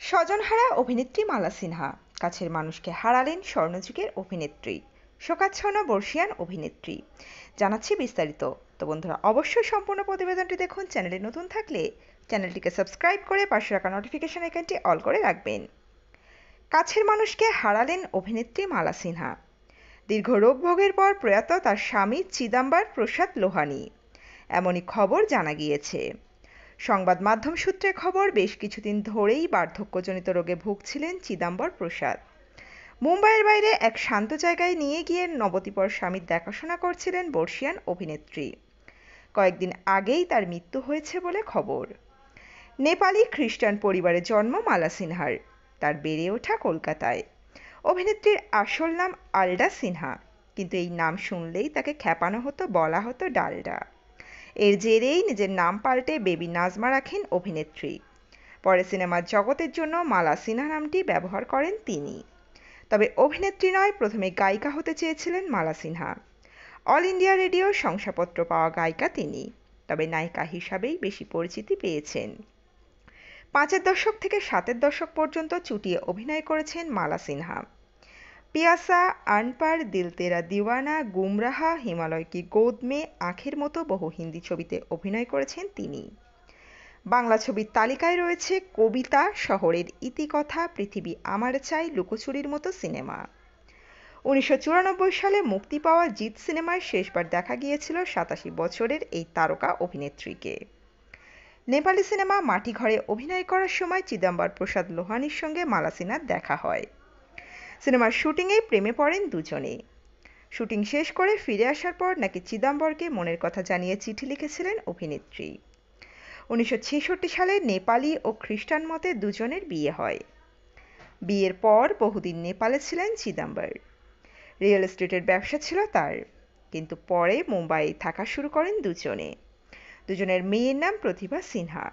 স্বজনহারা অভিনেত্রী মালা সিনহা কাছের মানুষকে হারালেন স্বর্ণযুগের অভিনেত্রী, শোকাচ্ছন্ন বর্ষিয়ান অভিনেত্রী। জানাচ্ছি বিস্তারিত। তো বন্ধুরা, অবশ্যই সম্পূর্ণ প্রতিবেদনটি দেখুন। চ্যানেলে নতুন থাকলে চ্যানেলটিকে সাবস্ক্রাইব করে পাশে রাখা নোটিফিকেশন আইকনটি অল করে রাখবেন। কাছের মানুষকে হারালেন অভিনেত্রী মালা সিনহা। দীর্ঘ রোগভোগের পর প্রয়াত তার স্বামী চিদাম্বর প্রসাদ লোহানি, এমনই খবর জানা গিয়েছে। সংবাদ মাধ্যম সূত্রে খবর, বেশ কিছুদিন ধরেই বার্ধক্যজনিত রোগে ভুগছিলেন চিদাম্বর প্রসাদ। মুম্বাইয়ের বাইরে এক শান্ত জায়গায় নিয়ে গিয়ে নবদ্বীপর স্বামীর দেখাশোনা করছিলেন বর্ষিয়ান অভিনেত্রী। কয়েকদিন আগেই তার মৃত্যু হয়েছে বলে খবর। নেপালি খ্রিস্টান পরিবারে জন্ম মালা সিনহার। তার বেড়ে ওঠা কলকাতায়। অভিনেত্রীর আসল নাম আলডা সিনহা, কিন্তু এই নাম শুনলেই তাকে খ্যাপানো হতো, বলা হতো ডালডা। এর জেরেই নিজের নাম পাল্টে বেবি নাজমা রাখেন অভিনেত্রী। পরে সিনেমার জগতের জন্য মালা সিনহা নামটি ব্যবহার করেন তিনি। তবে অভিনেত্রী নয়, প্রথমে গায়িকা হতে চেয়েছিলেন মালা সিনহা। অল ইন্ডিয়া রেডিওর শংসাপত্র পাওয়া গায়িকা তিনি, তবে নায়িকা হিসাবেই বেশি পরিচিতি পেয়েছেন। 5-এর দশক থেকে 7-এর দশক পর্যন্ত চুটিয়ে অভিনয় করেছেন মালা সিনহা। পিয়াসা, আনপার, দিল তেরা দিওয়ানা, গুমরাহা, হিমালয় কি গোদ মে, আঁখের মতো বহু হিন্দি ছবিতে অভিনয় করেছেন তিনি। বাংলা ছবির তালিকায় রয়েছে কবিতা, শহরের ইতিকথা, পৃথিবী আমার চাই, লুকোচুরির মতো সিনেমা। 1994 সালে মুক্তি পাওয়া জিত সিনেমায় শেষবার দেখা গিয়েছিল 87 বছরের এই তারকা অভিনেত্রীকে। নেপালি সিনেমা মাটি ঘরে অভিনয় করার সময় চিদাম্বর প্রসাদ লোহানির সঙ্গে মালা সিনহার দেখা হয়। সিনেমার শুটিংয়ে প্রেমে পড়েন দুজনে। শুটিং শেষ করে ফিরে আসার পর নাকি চিদাম্বরকে মনের কথা জানিয়ে চিঠি লিখেছিলেন অভিনেত্রী। 1966 সালে নেপালি ও খ্রিস্টান মতে দুজনের বিয়ে হয়। বিয়ের পর বহুদিন নেপালে ছিলেন চিদাম্বর। রিয়েল এস্টেটের ব্যবসা ছিল তার, কিন্তু পরে মুম্বাইয়ে থাকা শুরু করেন দুজনে। দুজনের মেয়ের নাম প্রতিভা সিনহা।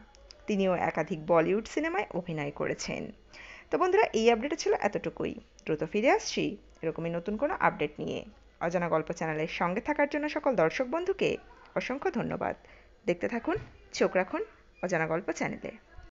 তিনিও একাধিক বলিউড সিনেমায় অভিনয় করেছেন। তো বন্ধুরা, এই আপডেটটা ছিল এতটুকুই। দ্রুত ফিরে আসছি এরকমই নতুন কোনো আপডেট নিয়ে। অজানা গল্প চ্যানেলের সঙ্গে থাকার জন্য সকল দর্শক বন্ধুকে অসংখ্য ধন্যবাদ। দেখতে থাকুন, চোখ রাখুন অজানা গল্প চ্যানেলে।